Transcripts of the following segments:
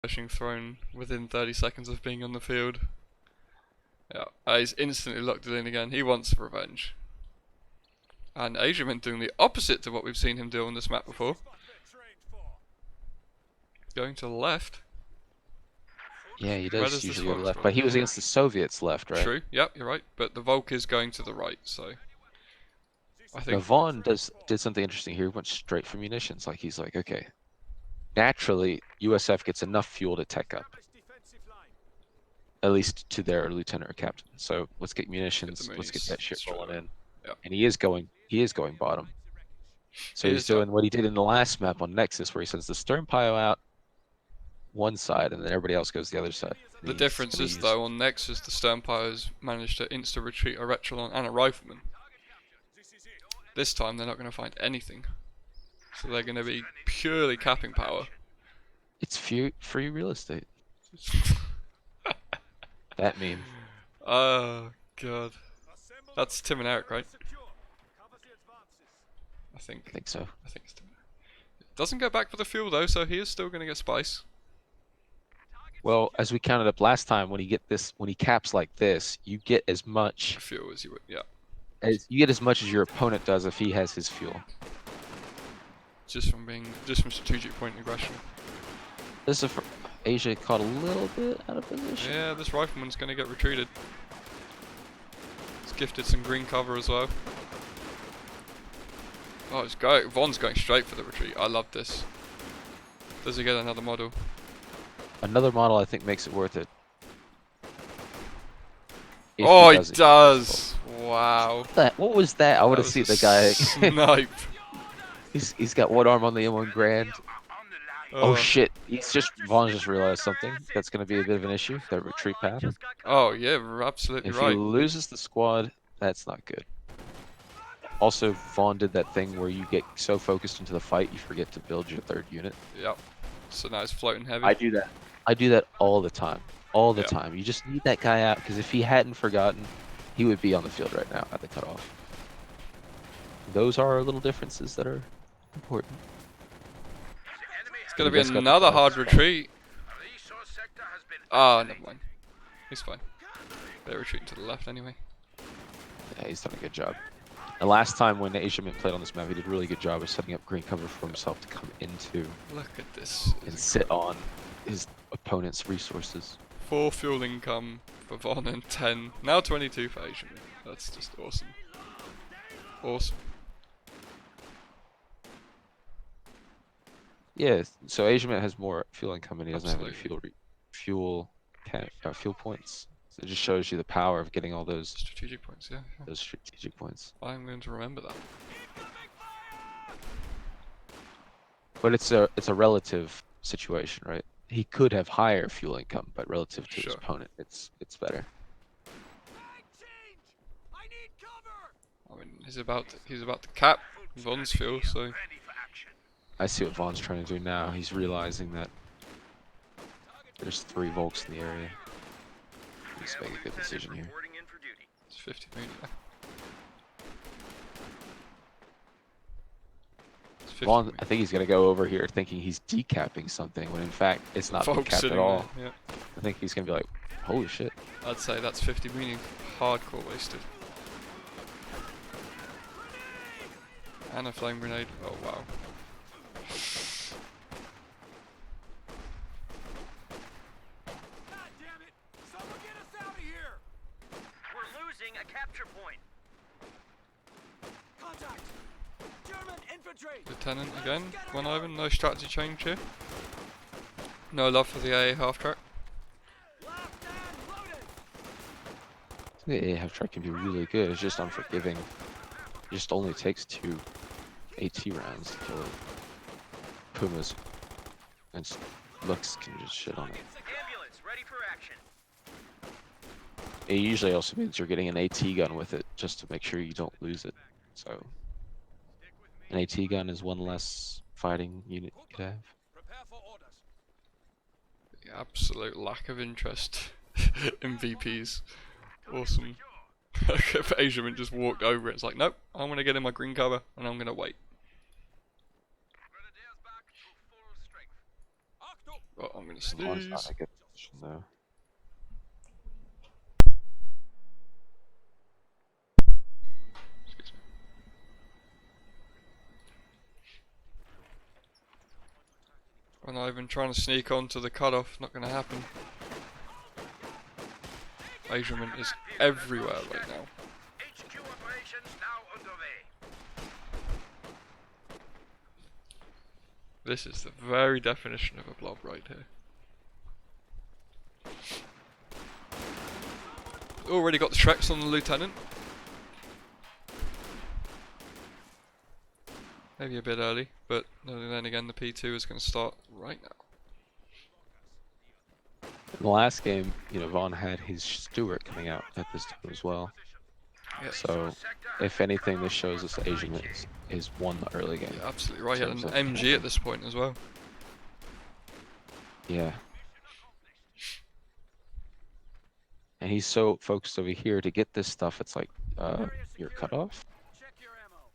flashing thrown within 30 seconds of being on the field. Yeah, he's instantly locked it in again. He wants revenge. And Asiamint doing the opposite to what we've seen him do on this map before. Going to the left. Yeah, he Where does does this usually go to Volk left, go? but he was against the Soviets left, right? True, yep, you're right. But the Volk is going to the right, so I Now think Vaughn did something interesting here. He went straight for munitions. Like he's like, okay, naturally USF gets enough fuel to tech up, at least to their lieutenant or captain. So let's get munitions. Let's get that shit rolling in. Yep. And he is going bottom. So He he's is, doing what he did in the last map on Nexus, where he sends the stern pile out one side, and then everybody else goes the other side. The difference is, though, on Nexus, the Sternpires managed to insta-retreat a Retrilon and a Rifleman. This time, they're not going to find anything. So they're going to be purely capping power. It's free real estate. That meme. Oh, God. That's Tim and Eric, right? I think so. I think it's Tim. Doesn't go back for the fuel, though, so he is still going to get spice. Well, as we counted up last time, when he caps like this, you get as much fuel as you would, yeah. You get as much as your opponent does if he has his fuel. Just from strategic point aggression. This is Asia caught a little bit out of position. Yeah, this Rifleman's going to get retreated. He's gifted some green cover as well. Oh, it's going. Von's going straight for the retreat. I love this. Does he get another model? Another model, I think, makes it worth it. Oh, he does! Wow. What was that? I would have seen the guy. Snipe. He's got one arm on the M1 Grand. Oh shit! Vaughn's just realized something. That's going to be a bit of an issue. That retreat path. Oh yeah, we're absolutely right. If he loses the squad, that's not good. Also, Vaughn did that thing where you get so focused into the fight, you forget to build your third unit. Yep. So now it's floating heavy. I do that. I do that all the time. All the time. You just need that guy out, because if he hadn't forgotten, he would be on the field right now at the cutoff. Those are little differences that are important. It's going to be another hard retreat. Ah, never mind. He's fine. They're retreating to the left anyway. Yeah, he's done a good job. And last time when Asiamint played on this map, he did a really good job of setting up green cover for himself to come into. Look at this. And sit on his opponent's resources. 4 fuel income for Von and 10. Now 22 for Asiamint. That's just awesome. Awesome. Yeah, so Asiamint has more fuel income and he doesn't Absolutely. have any fuel points. So it just shows you the power of getting all those strategic points, yeah. Those strategic points. I'm going to remember that. But it's a relative situation, right? He could have higher fuel income, but relative to his opponent, it's better. I mean, he's about to cap Von's fuel, so I see what Vaughn's trying to do now. He's realizing that there's 3 Volks in the area. He's making a good decision here. It's 50 meter. Vaughn, I think he's going to go over here thinking he's decapping something, when in fact it's not decapped at all. Yeah. I think he's going to be like, holy shit. I'd say that's 50 meaning hardcore wasted. And a flame grenade. Oh wow. Lieutenant again, Vonivan, no strategy change here. No love for the AA half track. The AA half track can be really good, it's just unforgiving. It just only takes 2 AT rounds to kill it. Pumas and looks can just shit on it. It usually also means you're getting an AT gun with it, just to make sure you don't lose it. So an AT gun is one less fighting unit you could have. The absolute lack of interest in VPs. Awesome. Asiamint just walked over it. It's like, nope, I'm going to get in my green cover and I'm going to wait. Oh, I'm gonna Vaughn's not sneeze. in a good position though. Excuse me. I'm not even trying to sneak onto the cutoff. Not gonna happen. Asiamint is everywhere right now. HQ operations now underway. This is the very definition of a blob right here. Already got the Shreks on the lieutenant. Maybe a bit early, but then again the P2 is going to start right now. In the last game, you know, Vaughn had his Stewart coming out at this time as well. Yeah. So, if anything, this shows us Asian is won the early game. Yeah, absolutely right. He had an terms of MG camping. at this point as well. Yeah. And he's so focused over here to get this stuff, it's like, you're cut off. Check your ammo.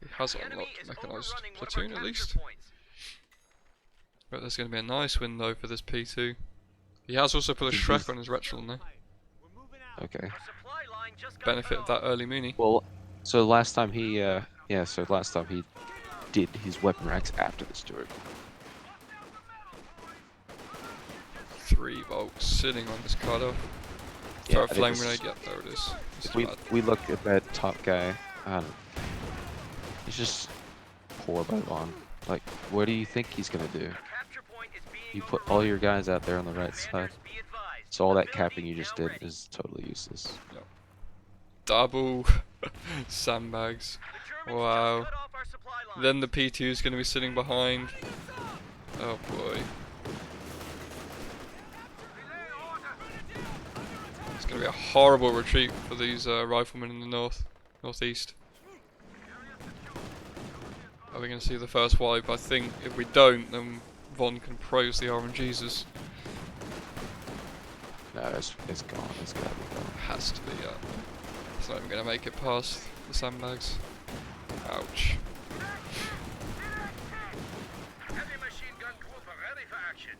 He has The enemy unlocked is mechanized overrunning one of our platoon at capture least. points. But there's going to be a nice window for this P2. He has also put a He Shrek does- on his Retrilon though. Okay. Our supply line just got Benefit cut of that off. early Mooney. Well, so last time he, so last time he did his weapon racks after the Stewart. 3 volts sitting on this cutoff. Yeah, Throw a I think flame this grenade, is- yep, there it is. This If is we bad. we look at that top guy, he's just poor by Vaughn. Like, what do you think he's gonna do? Capture point is being You put all your overrun. guys out there on the right side, Commanders, be advised. so all that The capping building you just now did ready. is totally useless. Double sandbags. The Germans Wow. just cut off our supply line. Then the P2 is going to be sitting behind. Oh boy. It's going to be a horrible retreat for these riflemen in the northeast. Are we going to see the first wipe? I think if we don't, then Von can praise the RNGs. No, it's gone. It's gotta be gone. Has to be. It's not even going to make it past the sandbags. Ouch. Heavy machine gun group are ready for action.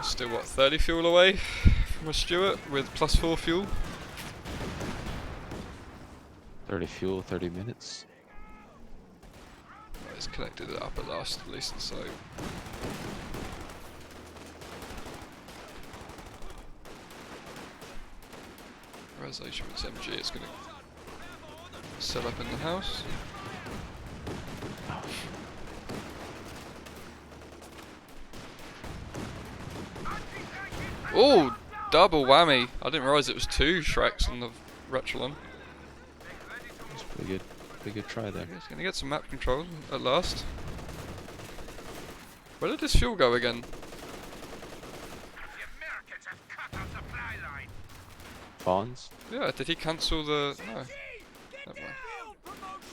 Still what, 30 fuel away from a Stuart with +4 fuel? 30 fuel, 30 minutes. Well, it's connected it up at last, at least, so. Whereas Asiamit's MG is going to set up in the house. Oh, double whammy! I didn't realise it was 2 Shreks on the Retrilon. That's pretty good. Pretty good try there. He's going to get some map control at last. Where did this fuel go again? The Americans have cut our supply line. Fawns? Yeah, did he cancel the... No. Never mind.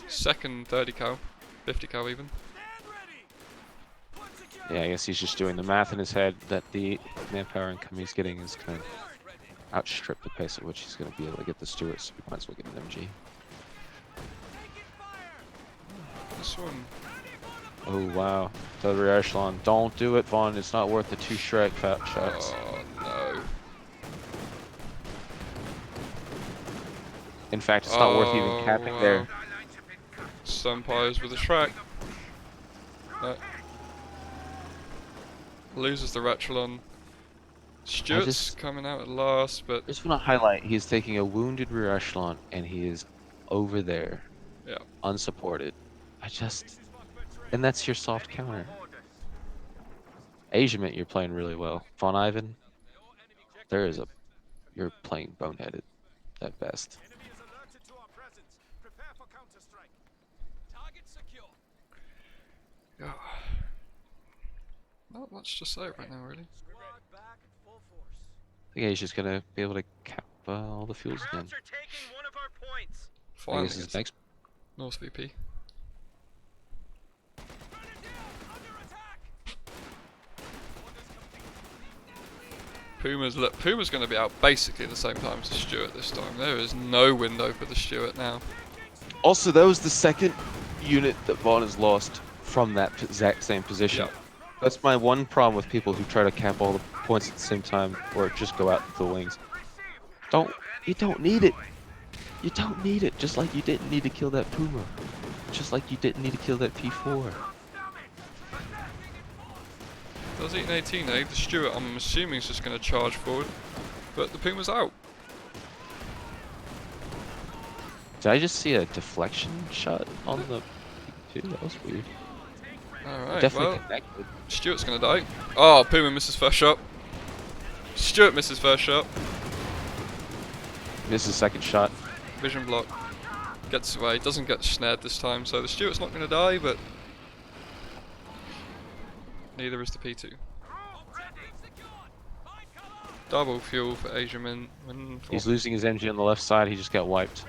Second 30 cal. 50 cal even. Yeah, I guess he's just doing the math in his head that the manpower income he's getting is going to outstrip the pace at which he's going to be able to get the Stewarts, so we might as well get an MG. This one... Oh, wow. The rear echelon. Don't do it, Vaughn. It's not worth the 2 Shrek fat shots. Oh no. In fact, it's not worth even Oh, capping wow. there. Stumpires with a Shrek. No. Loses the Retrilon. Stuart's just- coming out at last, but I just want to highlight, he's taking a wounded rear echelon, and he is over there. Yeah. Unsupported. And that's your soft counter. Asiamint, you're playing really well. Vonivan, you're playing boneheaded at best. Enemy is alerted to our presence. Prepare for counter-strike. Target secure. yeah. Not much to say right now, really. Squad back at full force. I think he's just gonna be able to cap all the fuels again. Krauts are taking one of our points. I Finally, guess his it's next. North VP. Puma's going to be out basically the same time as the Stuart this time. There is no window for the Stuart now. Also, that was the second unit that Vaughn has lost from that exact same position. Yep. That's my one problem with people who try to cap all the points at the same time or just go out to the wings. You don't need it. You don't need it. Just like you didn't need to kill that Puma. Just like you didn't need to kill that P4. Does eat an 18A. The Stuart, I'm assuming, is just going to charge forward, but the Puma's out. Did I just see a deflection shot on the P2? That was weird. Alright, Definitely well, connected. Stuart's going to die. Oh, Puma misses first shot. Stuart misses first shot. Misses second shot. Vision block. Gets away. Doesn't get snared this time, so the Stuart's not going to die, but neither is the P2. Double fuel for Asiamint. He's losing his MG on the left side. He just got wiped.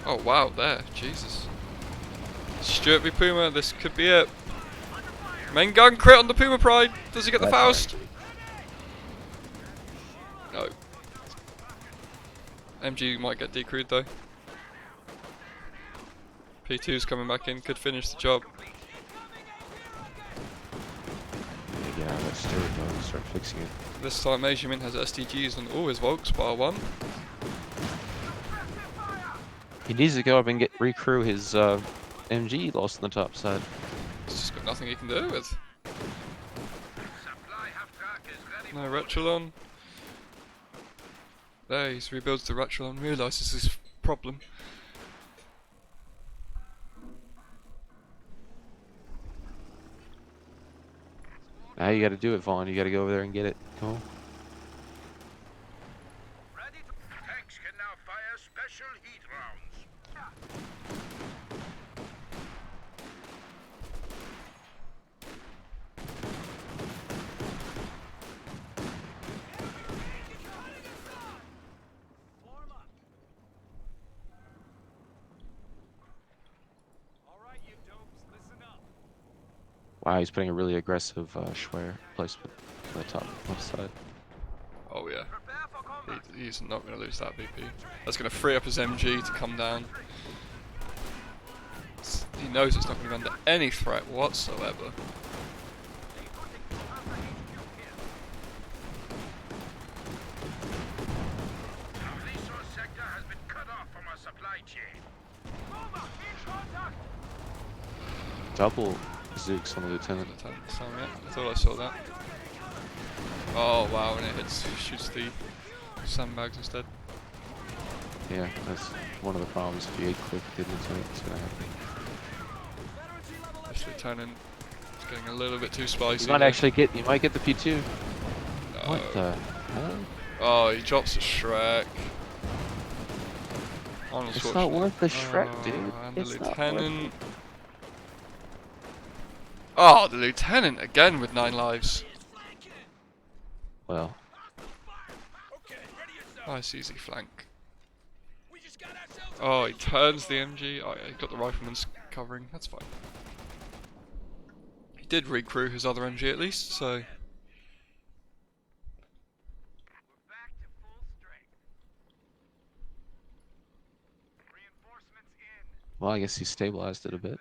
Oh wow, there. Jesus. Stuart v Puma, this could be it. Main gun crit on the Puma Pride. Does he get the Faust? No. MG might get decrewed though. P2's coming back in, could finish the job. Yeah, let's start fixing it. This time Asiamint has SDGs on all his Volks, bar one. He needs to go up and recrew his MG lost on the top side. He's just got nothing he can do with. No Retrilon. There, he rebuilds the Retrilon, realises his problem. Now you gotta do it, Vaughn. You gotta go over there and get it. Come on. Tanks can now fire special heat rounds. Wow, he's putting a really aggressive Schwer placement on the top left side. Oh yeah. He's not going to lose that VP. That's going to free up his MG to come down. He knows it's not going to be under any threat whatsoever. Resource sector has been cut off from our supply chain. Double Zooks on the lieutenant. I thought I saw that. Oh wow, and it shoots the sandbags instead. Yeah, that's one of the problems. If you aid click the lieutenant, it's gonna happen. This lieutenant is getting a little bit too spicy. You might actually get. You might get the P2. No. What the hell? Oh, he drops a Shrek. Arnold It's not worth the Shrek, Oh, dude. and the It's not worth lieutenant. Oh, the lieutenant again with 9 lives. Well, Nice easy flank. Oh, he turns the MG. Oh yeah, he got the rifleman's covering. That's fine. He did recrew his other MG at least, so. well, I guess he stabilized it a bit.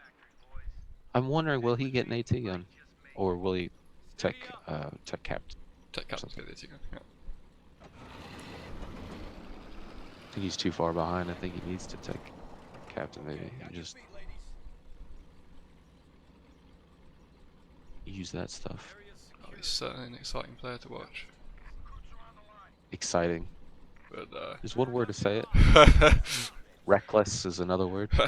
I'm wondering, will he get an AT gun, or will he tech capped? Tech captain's get the AT gun. Yeah. I think he's too far behind. I think he needs to tech captain maybe and just use that stuff. Oh, he's certainly an exciting player to watch. Exciting. But There's one word to say it. Reckless is another word. A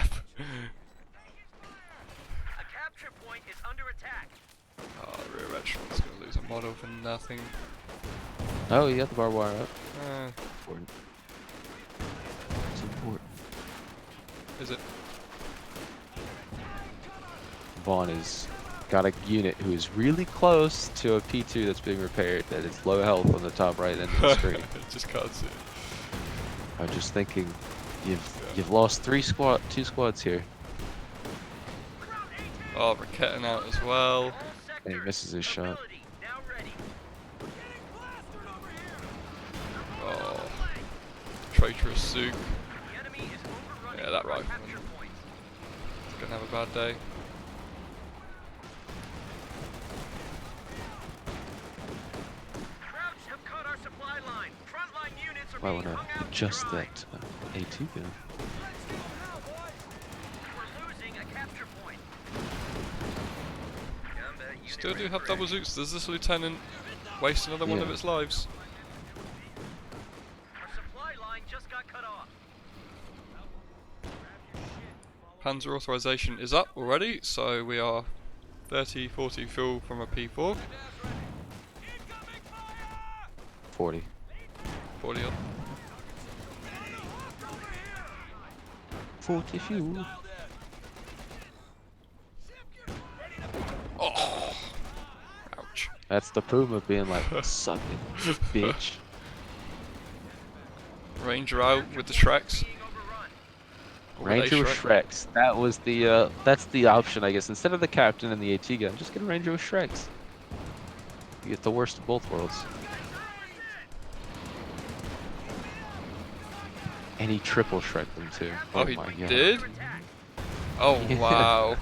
capture point is under attack. Oh, the rear regiment's gonna lose a model for nothing. Oh, you got the barbed wire up. Important. It's important. Is it? Vaughn has got a unit who is really close to a P2 that's being repaired that is low health on the top right end of the screen. Just can't see it. I'm just thinking, you've lost two squads here. Oh, Raketin out as well. And he misses his shot. traitorous Zook. Yeah, that rifleman. He's gonna have a bad day. Might want to adjust that AT gun. Still do have double Zooks. Does this lieutenant waste another one of its lives? Panzer authorization is up already, so we are 30-40 fuel from a P4. 40. 40 up. 40 fuel. Oh! Ouch. That's the Puma being like, suck it, bitch. Ranger out with the Shreks. Or were they Ranger with Shrek? Shreks. That was the, that's the option, I guess. Instead of the captain and the AT gun, just get a Ranger with Shreks. You get the worst of both worlds. And he triple Shrek them too. Oh, he my God. did? Oh, Yeah. wow.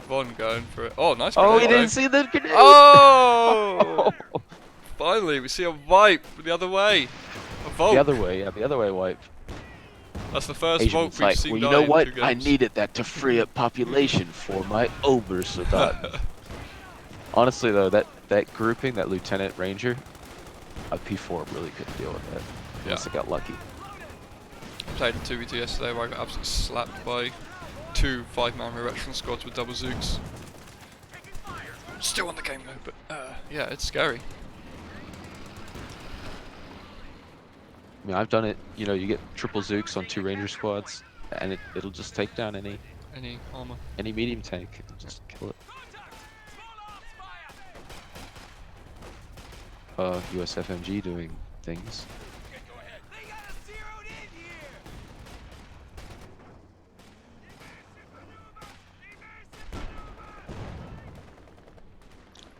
Von going for it. Oh, nice Oh, grenade, he though. didn't see the grenade! Oh! Finally, we see a wipe the other way. A Volk. The other way, yeah, the other way wipe. That's the first Volk Asiamint's we've like, seen well, you die know in what? 2 I games. needed that to free up population for my Obersoldaten. Honestly, though, that grouping, that Lieutenant Ranger, a P4 really couldn't deal with that. Unless it got lucky. Played in 2v2 yesterday where I got absolutely slapped by 2 5-man reaction squads with double Zooks. Still on the game though, but yeah, it's scary. I mean, I've done it. You know, you get triple Zooks on 2 Ranger squads, and it'll just take down any armor. medium tank. It'll just kill it. USFMG doing things.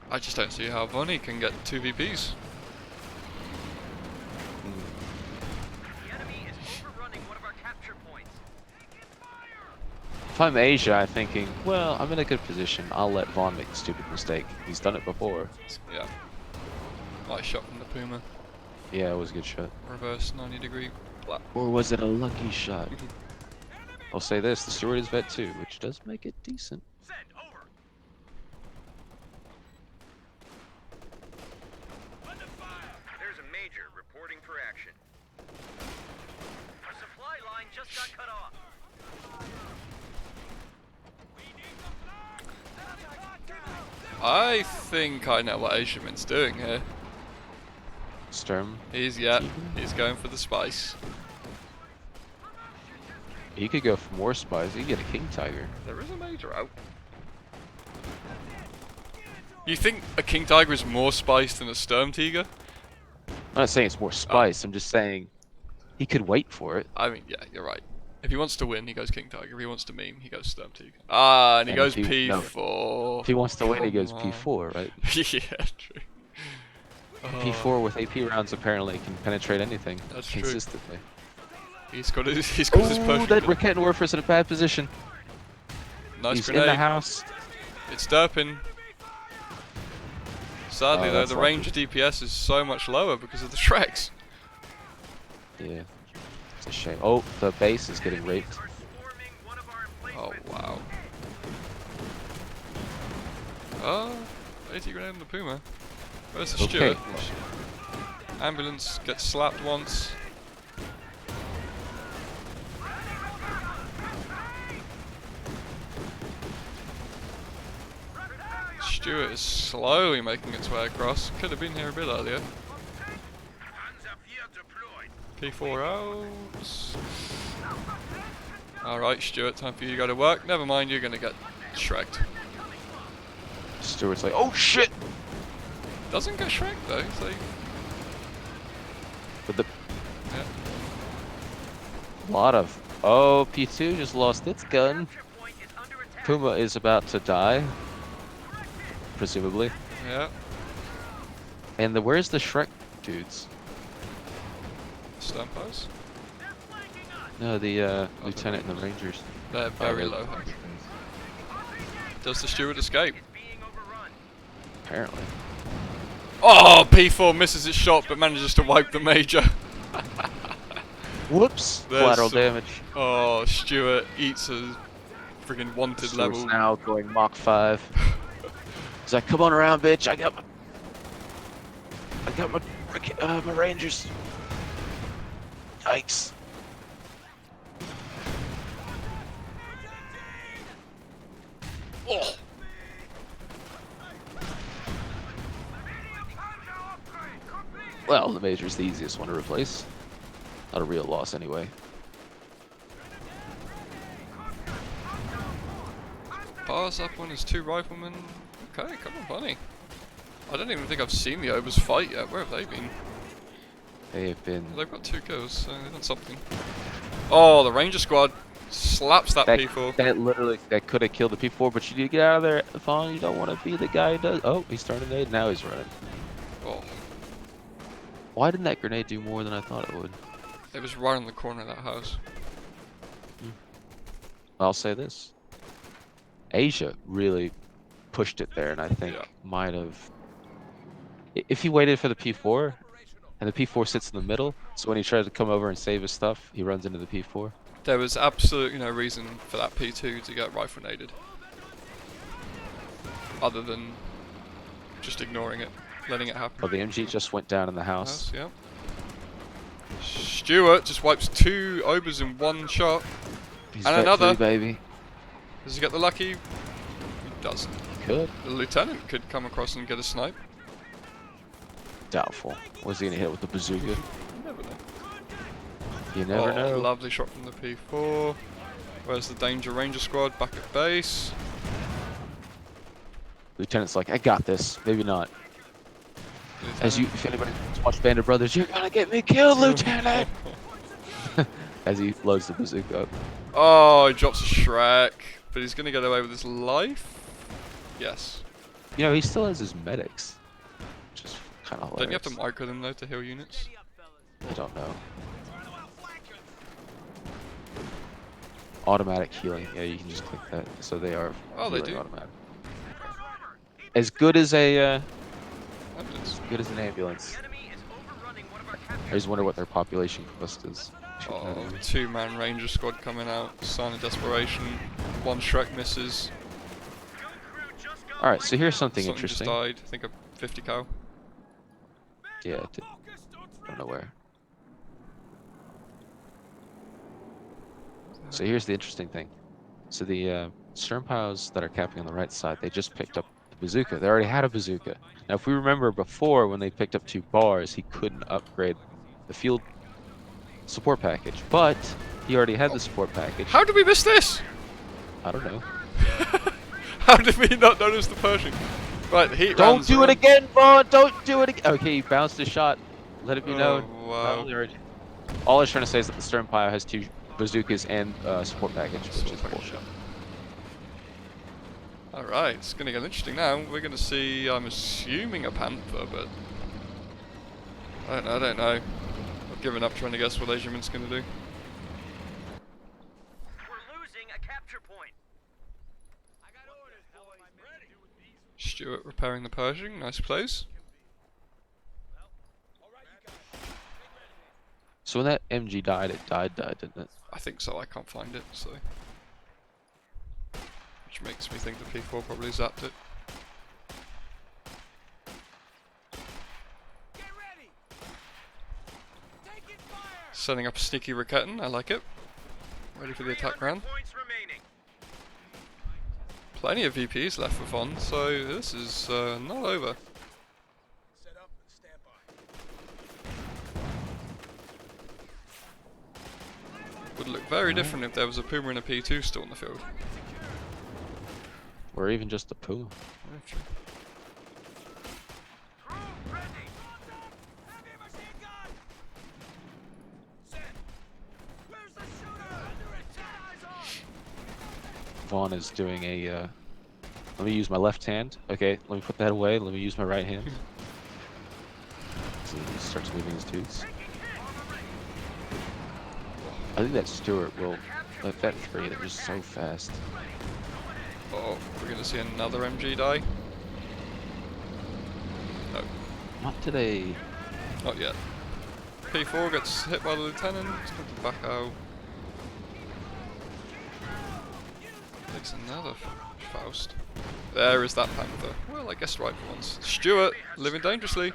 I just don't see how Voni can get 2 VPs. If I'm Asia, I'm thinking, well, I'm in a good position. I'll let Vaughn make the stupid mistake. He's done it before. Yeah. Nice shot from the Puma. Yeah, it was a good shot. Reverse 90-degree flap. Or was it a lucky shot? I'll say this, the Steward is vet too, which does make it decent. There's a major reporting for action. Our supply line just got cut off. I think I know what Asiamint's doing here. Sturm, He's going for the spice. he could go for more spies. He could get a King Tiger. There is a major out. You think a King Tiger is more spice than a Sturm Tiger? I'm not saying it's more spice. I'm just saying he could wait for it. I mean, yeah, you're right. If he wants to win, he goes King Tiger. If he wants to meme, he goes Sturm Tiger. Ah, and he And goes if he- no. P4. If he wants to win, he Come goes on. P4, right? Yeah, true. P4 with AP rounds apparently can penetrate anything That's true. consistently. He's got his Oh, Persian. that Raket Warfare's in a bad position. Nice He's grenade. in the house. It's derping. Sadly Oh, though, that's the lucky. Ranger DPS is so much lower because of the Shreks. Yeah, it's a shame. Oh, the base is getting raped. Oh wow. Oh, 80 grenade on the Puma. Where's the Okay. Stewart? Ambulance gets slapped once. Stewart is slowly making its way across. Could have been here a bit earlier. P4 out. Alright, Stewart, time for you to go to work. Never mind, you're gonna get shreked. Stewart's like, oh shit! Doesn't get shreked though, it's like, But the yeah. lot of oh, P2 just lost its gun. Puma is about to die, presumably. Yeah. And where's the Shrek dudes? Stampos. No, the lieutenant and the rangers. They're very low. Does the steward escape? Is being overrun. Apparently. Oh, P4 misses its shot but manages to wipe the major. Whoops! There's Collateral some- damage. Oh, Stewart eats a friggin' wanted Stewart's level. now going Mach 5. He's like, come on around, bitch. I got my rangers. Yikes. Oh. Well, the major's the easiest one to replace. Not a real loss anyway. Pass up on his 2 riflemen. Okay, come on, bunny. I don't even think I've seen the Obers fight yet. Where have they been? They have been. They've got 2 kills, so they've done something. Oh, the Ranger squad slaps that P4. That could have killed the P4, but you need to get out of there, Vaughn. You don't want to be the guy who does. Oh, he's starting a nade. Now he's running. Oh, Why didn't that grenade do more than I thought it would? it was right on the corner of that house. I'll say this. Asia really pushed it there, and I think Yeah. might have. If he waited for the P4, and the P4 sits in the middle, so when he tries to come over and save his stuff, he runs into the P4. There was absolutely no reason for that P2 to get rifle naded. Other than just ignoring it, letting it happen. Oh, the MG just went down in the house. House, yeah. Stewart just wipes 2 Obers in 1 shot. He's And vet another. 3, baby. Does he get the lucky? He doesn't. He could. The lieutenant could come across and get a snipe. Doubtful. Was he gonna hit with the bazooka? You never know. You never know. Lovely shot from the P4. Where's the Danger Ranger squad? Back at base. Lieutenant's like, I got this. Maybe not. As you, if anybody's watched Band of Brothers, you're gonna get me killed, Lieutenant. As he loads the bazooka up. Oh, he drops a Shrek, but he's gonna get away with his life. Yes. You know, he still has his medics, which is kind of hilarious. Don't you have to micro them though to heal units? I don't know. Automatic healing. Yeah, you can just click that. So they are. Oh, they healing do. Automatic. As good as a, Ambulance. good as an ambulance. The enemy is overrunning one of our I captured just wonder what their population cost is. Oh, 2-man Ranger squad coming out. Sign of desperation. 1 Shrek misses. Go crew just got All right, so here's something Something interesting. just died. I think a 50 cal. Yeah, I don't know where. So here's the interesting thing. So the Sternpiles that are capping on the right side, they just picked up the bazooka. They already had a bazooka. Now, if we remember before, when they picked up 2 bars, he couldn't upgrade the field support package. But he already had the support package. How did we miss this? I don't know. How did we not notice the Pershing? Right, the heat Don't rounds do are it on. again, Vaughn! Don't do it again! Okay, he bounced his shot. Let it be Oh, known. wow. All I was trying to say is that the Sternpile has 2 bazookas and support package, which is Support package, bullshit. Alright, it's gonna get interesting now. We're gonna see, I'm assuming a Panther, but I don't know. I've given up trying to guess what Asiamint's gonna do. We're losing a capture point. I got orders, boys. Ready. Stewart repairing the Pershing, nice plays. So when that MG died, it died, didn't it? I think so, I can't find it, so. Which makes me think the P4 probably zapped it. Get ready. Taking fire. Setting up a sneaky Raketten, I like it. Ready for the attack round. Points remaining. Plenty of VPs left for Von, so this is not over. Set up and stand by. Would look very different if there was a Puma and a P2 still in the field. Or even just a Puma. True. Crew ready. Heavy machine gun. Set. Where's the shooter? Under attack. Eyes on. Vaughn is doing a, let me use my left hand. Okay, let me put that away. Let me use my right hand. So he starts moving his toots. think that Stewart will let that 3. They're just so fast. Oh, we're gonna see another MG die. No, Not today. not yet. P4 gets hit by the lieutenant. Comes back out. Takes another Faust. There is that Panther. Well, I guessed right for once. Stewart, living dangerously.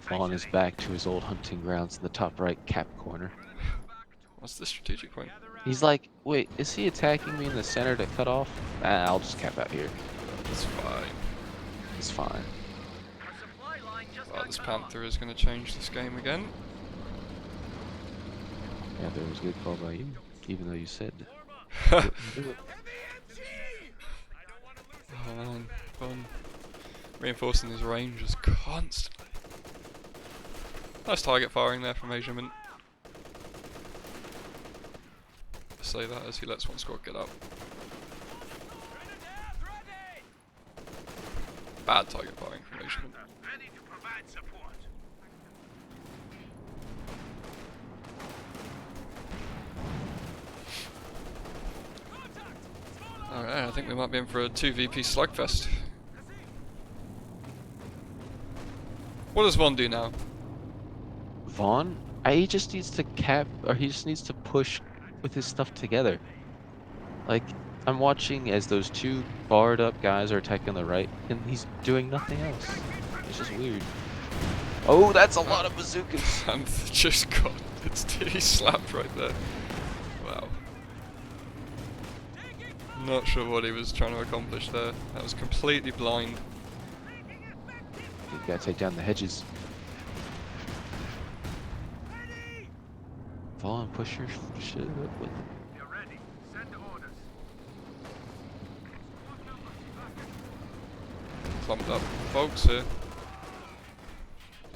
Vaughn is back to his old hunting grounds in the top right cap corner. What's the strategic point? He's like, wait, is he attacking me in the center to cut off? Nah, I'll just cap out here. That's fine. It's fine. Well, this Panther is going to change this game again. Yeah, there was a good call by you, even though you said. Oh man, fun. Reinforcing his ranges constantly. Nice target firing there from Asiamint. Say that as he lets one squad get up. Bad target firing from Asiamint. Alright, I think we might be in for a 2VP slugfest. What does Von do now? Vaughn, he just needs to cap, or he just needs to push with his stuff together. Like, I'm watching as those 2 barred up guys are attacking the right, and he's doing nothing else. It's just weird. Oh, that's a lot of bazookas. Panther just got its titty slapped right there. Wow. Not sure what he was trying to accomplish there. That was completely blind. You gotta take down the hedges. Vaughn, push your shit up with. Clumped up folks here.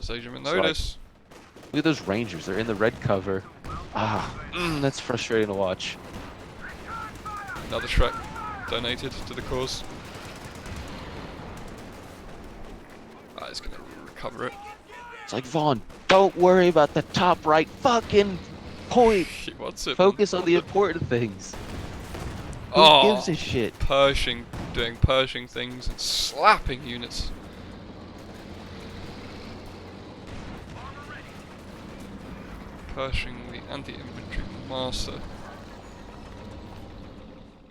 Does Asiamint notice? Look at those Rangers, they're in the red cover. That's frustrating to watch. Another Shrek donated to the cause. He's gonna recover it. It's like, Vaughn, don't worry about the top right fucking point. He wants it. Focus on the important things. Who Oh, gives a shit? Pershing, doing Pershing things and slapping units. Pershing the anti-infantry master.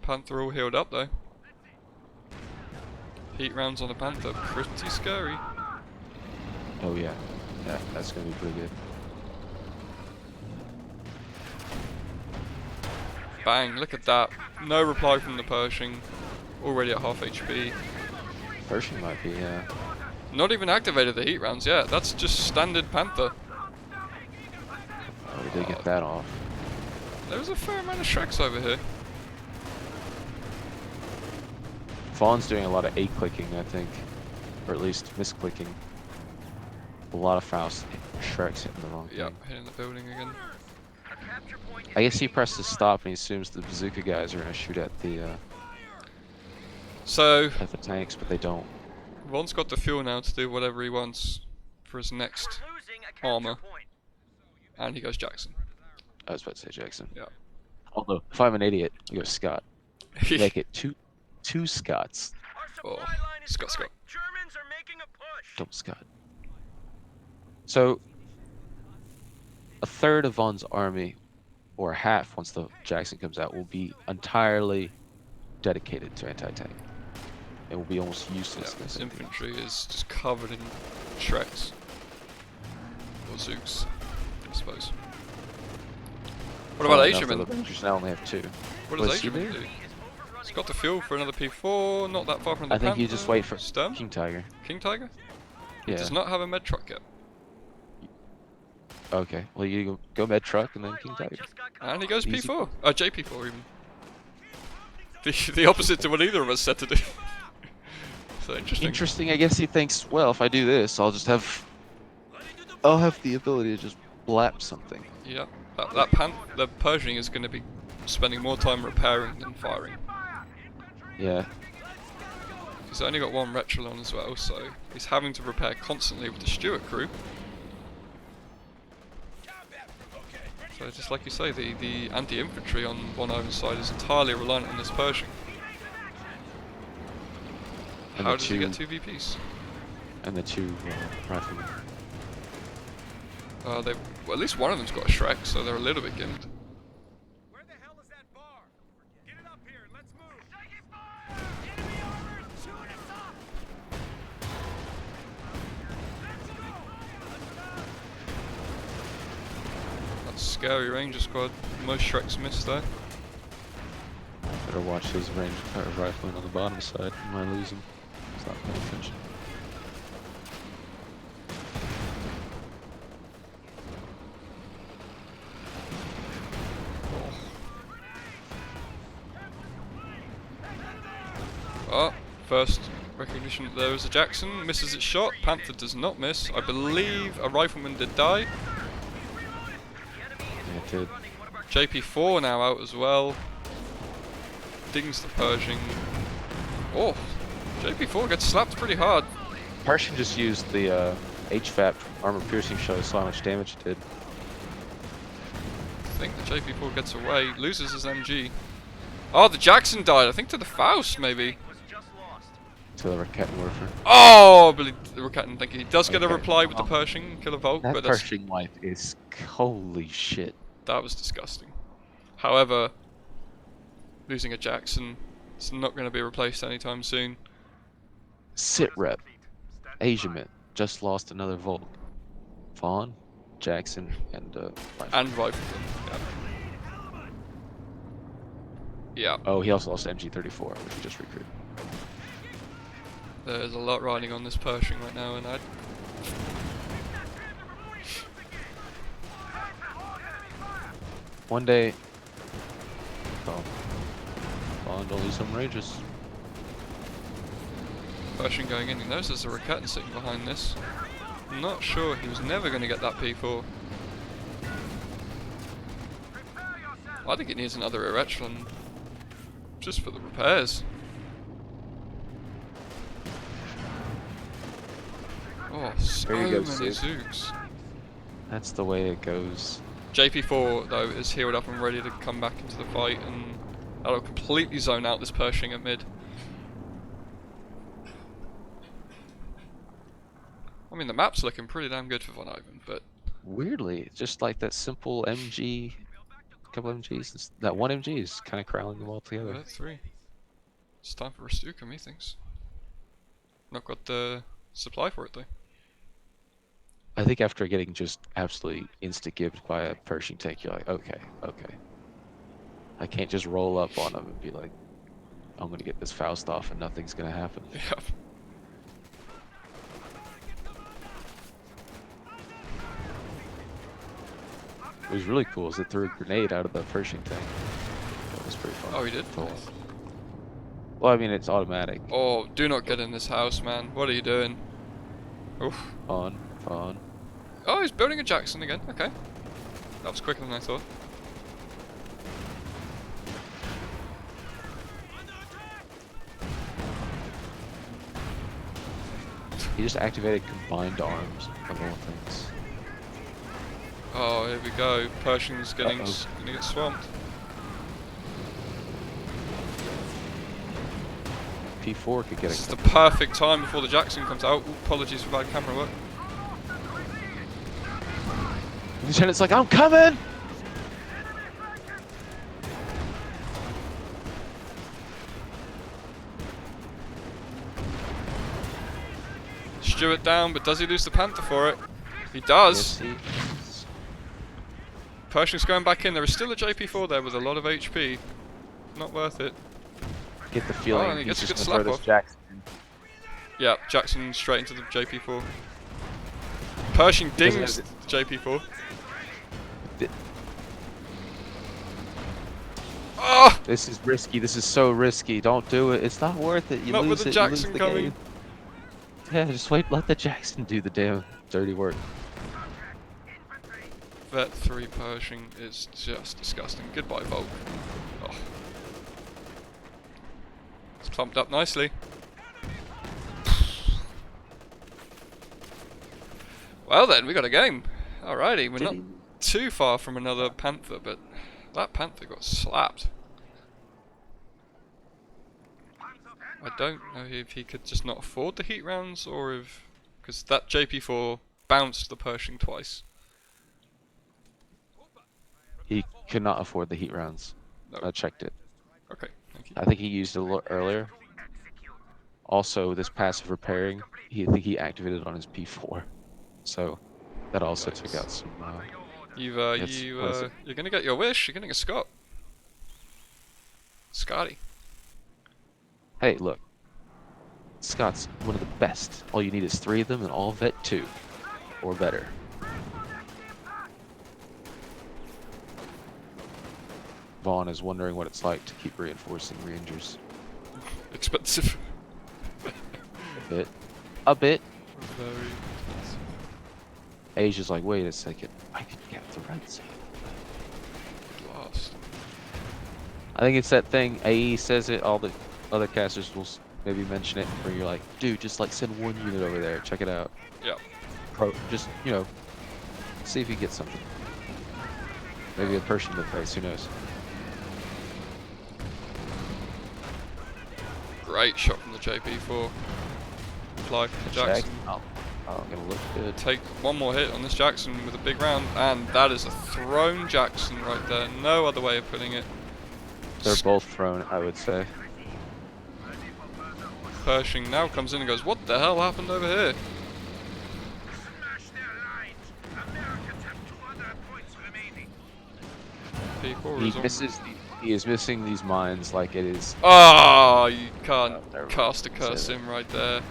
Panther all healed up though. Heat rounds on a Panther, pretty scary. Oh yeah, that's gonna be pretty good. Bang, look at that. No reply from the Pershing. Already at half HP. Pershing might be, yeah. Not even activated the heat rounds yet. That's just standard Panther. Oh, we did get that off. There's a fair amount of Shreks over here. Vaughn's doing a lot of A-clicking, I think. Or at least misclicking. A lot of Faust. Shrek's hitting the wrong Yep, thing. hitting the building again. I guess he presses stop and he assumes the bazooka guys are gonna shoot at the So, tanks, but they don't. Von's got the fuel now to do whatever he wants for his next armor. And he goes Jackson. I was about to say Jackson. Yeah. Although, if I'm an idiot, I go Scott. Make it two Scots. Oh, Scott. Germans are making a push. Don't Scott. So, a third of Vaughn's army, or half once the Jackson comes out, will be entirely dedicated to anti-tank. It will be almost useless. Yeah, his infantry is just covered in Shreks. Or Zooks, I suppose. What about Asiamint? The Rangers now only have 2. What does Was he Asiamint there? do? He's got the fuel for another P4, not that far from the I think you Panther. just wait for Sturm? King Tiger. King Tiger? He Yeah. does not have a med truck yet. Okay. Well, you go med truck and then King Tiger. And he goes Easy. P4. JP4 even. The opposite to what either of us said to do. So interesting. Interesting. I guess he thinks, well, if I do this, I'll have the ability to just blap something. Yeah. The Pershing is going to be spending more time repairing than firing. Yeah. He's only got 1 Retrilon as well, so he's having to repair constantly with the Stuart crew. So just like you say, the anti-infantry on Vonivan's side is entirely reliant on this Pershing. And How the does he get two- 2 VPs? And the two riflemen. Well, at least one of them's got a Shrek, so they're a little bit gimped. Where the hell is that bar? Get it up here and let's move. Taking fire! Enemy armor shooting us up! That's a scary Ranger squad. Most Shreks missed there. Better watch his rifleman on the bottom side. You might lose him. He's not paying attention. Oh, first recognition that there was a Jackson. Misses its shot. Panther does not miss. I believe a rifleman did die. Yeah, it did. JP4 now out as well. Dings the Pershing. Oh, JP4 gets slapped pretty hard. Pershing just used the HVAP armor piercing shot to saw how much damage it did. I think the JP4 gets away. Loses his MG. Oh, the Jackson died. I think to the Faust, maybe. To the Raketten Werfer. Oh, I believe the Raketten, thank you. He does get a Okay, reply with the well, Pershing, kill a Volk, That but Pershing wipe is holy shit. that was disgusting. However, losing a Jackson, it's not going to be replaced anytime soon. Sit rep. Asiamint just lost another Volk. Vaughn, Jackson, and Rifleman. And Rifleman, yeah. Yeah, Oh, he also lost MG34, which he just recruited. there's a lot riding on this Pershing right now, and One day, oh, Vaughn, don't lose some Rangers. Pershing going in, he knows there's a Raketten sitting behind this. I'm not sure, he was never going to get that P4. I think it needs another air echelon, just for the repairs. Oh, so There you go, many Sid. Zooks. That's the way it goes. JP4 though is healed up and ready to come back into the fight, and that'll completely zone out this Pershing at mid. I mean, the map's looking pretty damn good for Vonivan, but Weirdly, just like that simple MG, couple MGs, that one MG is kind of crowding them all together. at 3. It's time for a Stuka, methinks. Not got the supply for it though. I think after getting just absolutely insta-gibbed by a Pershing tank, you're like, okay. I can't just roll up on him and be like, I'm gonna get this Faust off and nothing's gonna happen. Yeah. What was really cool is it threw a grenade out of the Pershing tank. That was pretty fun. Oh, he did? to watch. Nice. Well, I mean, it's automatic. Oh, do not get in this house, man. What are you doing? Oof. On. Oh, he's building a Jackson again. Okay. That was quicker than I thought. He just activated combined arms of all things. Oh, here we go. Pershing's getting Uh-oh. gonna get swamped. P4 could get This is a the perfect time before the Jackson comes out. Ooh, apologies for bad camera work. Lieutenant's like, I'm coming! Stuart down, but does he lose the Panther for it? He does. Yes, he is. Pershing's going back in. There is still a JP4 there with a lot of HP. Not worth it. Get the feeling and he he's gets a just good gonna throw slap this off. Jackson in. Yeah, Jackson straight into the JP4. Pershing doesn't dings have the JP4. Th- Oh! This is risky. This is so risky. Don't do it. It's not worth it. You Not lose with the it. You lose Jackson the coming. game. Yeah, just wait. Let the Jackson do the damn dirty work. Vet 3 Pershing is just disgusting. Goodbye, Volk. Oh. It's clumped up nicely. Well then, we got a game. Alrighty, we're not too far from another Panther, but that Panther got slapped. I don't know if he could just not afford the heat rounds, or if... because that JP4 bounced the Pershing twice. He could not afford the heat rounds. No. I checked it. Okay, thank you. I think he used it a little earlier. Also, this passive repairing, I think he activated on his P4. So that also took out some. You're what is it? gonna get your wish. You're gonna get Scott. Scotty. Hey, look. Scott's one of the best. All you need is 3 of them and all vet 2. Or better. Vaughn is wondering what it's like to keep reinforcing Rangers. Expensive. A bit. A bit. Very expensive. Asia's like, wait a second. I can get the right side. Lost. I think it's that thing. AE says it. All the other casters will maybe mention it. Where you're like, dude, just like send 1 unit over there. Check it out. Yeah. Just, you know, see if you get something. Maybe a Persian to face. Who knows? Great shot from the JP4. Apply for the Jackson. Oh, gonna look good. Take 1 more hit on this Jackson with a big round, and that is a thrown Jackson right there. No other way of putting it. They're both thrown, I would say. Pershing now comes in and goes, what the hell happened over here? Smash their lines. Americans have 200 points remaining. P4 He is on. misses. He is missing these mines like it is. Oh, you can't never mind. cast a curse Say him right there.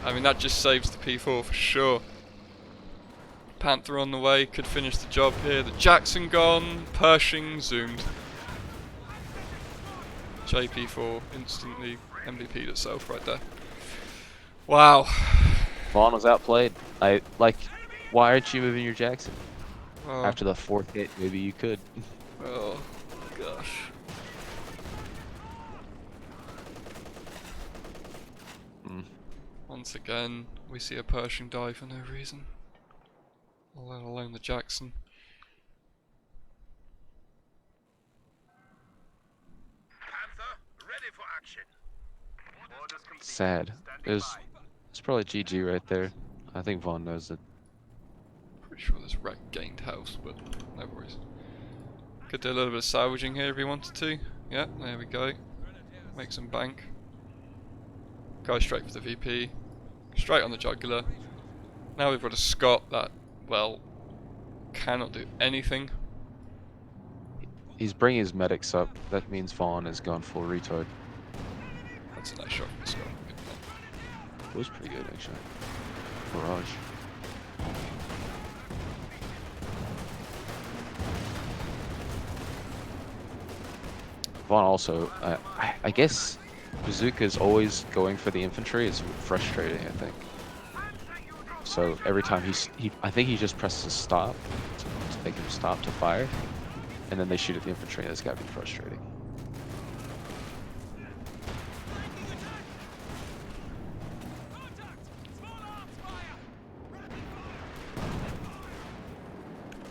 I mean, that just saves the P4 for sure. Panther on the way, could finish the job here. The Jackson gone, Pershing zoomed. JP4 instantly MVP'd itself right there. Wow. Vaughn was outplayed. I like. Why aren't you moving your Jackson? Oh, After the 4th hit, maybe you could. oh gosh. Mm. Once again, we see a Pershing die for no reason. Let alone the Jackson. Panther, ready for action. Orders complete. Sad. Standing by. It's probably GG right there. I think Vaughn knows it. Pretty sure this wreck gained house, but no worries. Could do a little bit of salvaging here if he wanted to. Yeah, there we go. Make some bank. Go straight for the VP. Straight on the jugular. Now we've got a Scott that, well, cannot do anything. He's bringing his medics up. That means Vaughn has gone full retard. That's a nice shot from Scott. Good one. It was pretty good, actually. Barrage. Vaughn also, I guess Bazooka is always going for the infantry. It's frustrating, I think. So every time I think he just presses stop to make him stop to fire, and then they shoot at the infantry. That's gotta be frustrating.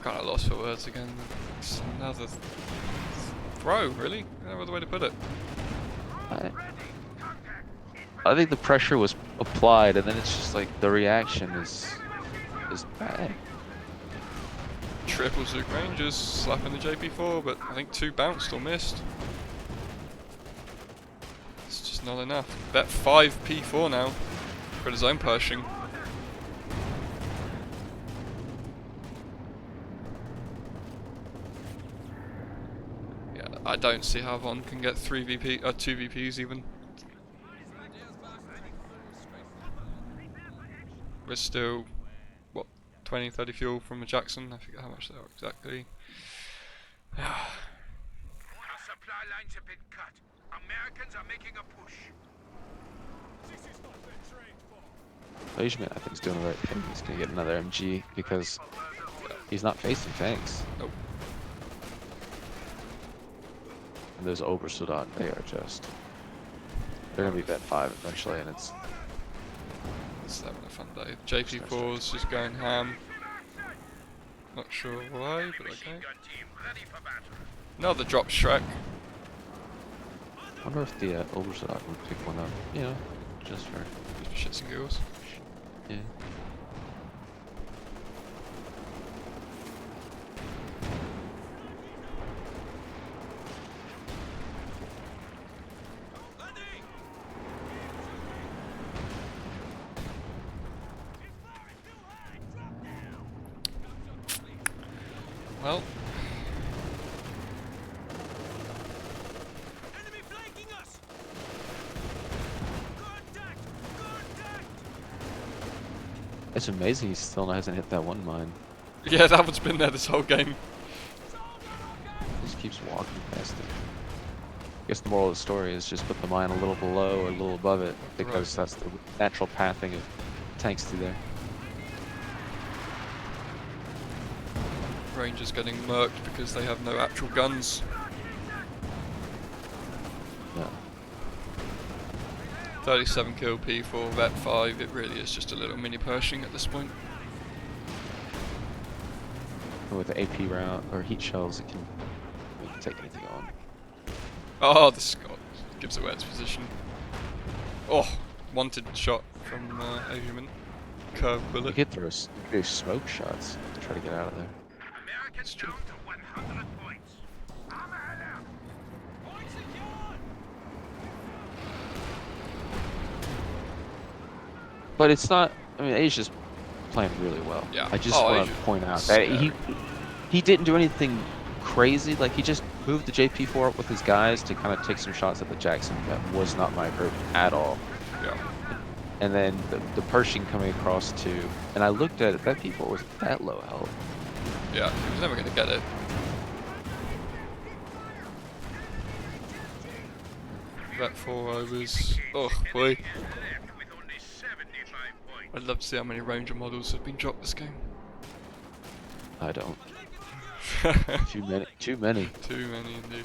Kind of lost for words again. It's another throw, really? No other way to put it. I think the pressure was applied, and then it's just like the reaction is bad. Triple Zook Rangers slapping the JP4, but I think 2 bounced or missed. It's just not enough. Bet 5 P4 now for his own Pershing. Yeah, I don't see how Von can get 2 VPs even. We're still, what, 20, 30 fuel from a Jackson? I forget how much they are exactly. Our supply lines have been cut. Americans are making a push. This is what they're trained for. Asiamint, I think, is doing the right thing. He's gonna get another MG because he's not facing tanks. Nope. And those Obersoldat, they are just... They're gonna be vet 5 eventually, and it's... It's having a fun day. JP4's just going ham. Not sure why, but okay. Machine gun team ready for battle. Another drop Shrek. I wonder if the Oberstadt would pick one up. You know, just for Just for shits and giggles. yeah. Well, Enemy flanking us. Contact! Contact! It's amazing he still hasn't hit that one mine. yeah, that one's been there this whole game. He just keeps walking past it. I guess the moral of the story is just put the mine a little below or a little above it, because that's the natural pathing of tanks through there. Rangers getting murked because they have no actual guns. Yeah. 37 kill P4, Vet 5, it really is just a little mini Pershing at this point. And with the AP round or heat shells, it can take anything on. Oh, the Scot gives away its position. Oh, wanted shot from Asiamint. Curved You bullet. could throw smoke shots to try to get out of there. Americans down to 100 points. I'm ahead out. Point secured. But it's not. I mean, Asia's playing really well. Yeah. I just Oh, want to Asia- point out that he didn't do anything crazy. Like, he just moved the JP4 up with his guys to kind of take some shots at the Jackson. That was not my group at all. Yeah. And then the Pershing coming across too. And I looked at it. That P4 was that low health. Yeah, he was never going to get it. Vet 4 overs. Oh boy. Left with only 75 points. I'd love to see how many Ranger models have been dropped this game. I don't. Too many. Too many. Too many indeed.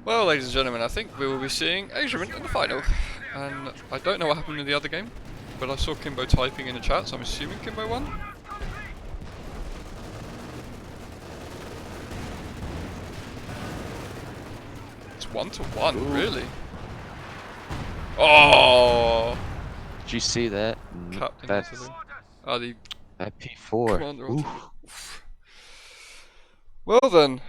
Well, ladies and gentlemen, I think we will be seeing Asiamint in the final. And I don't know what happened in the other game, but I saw Kimbo typing in the chat, so I'm assuming Kimbo won. It's 1-1, Ooh. really? Oh! Did you see that? Captain That's Italy. Oh, the that P4. commander. Ooh. Well then,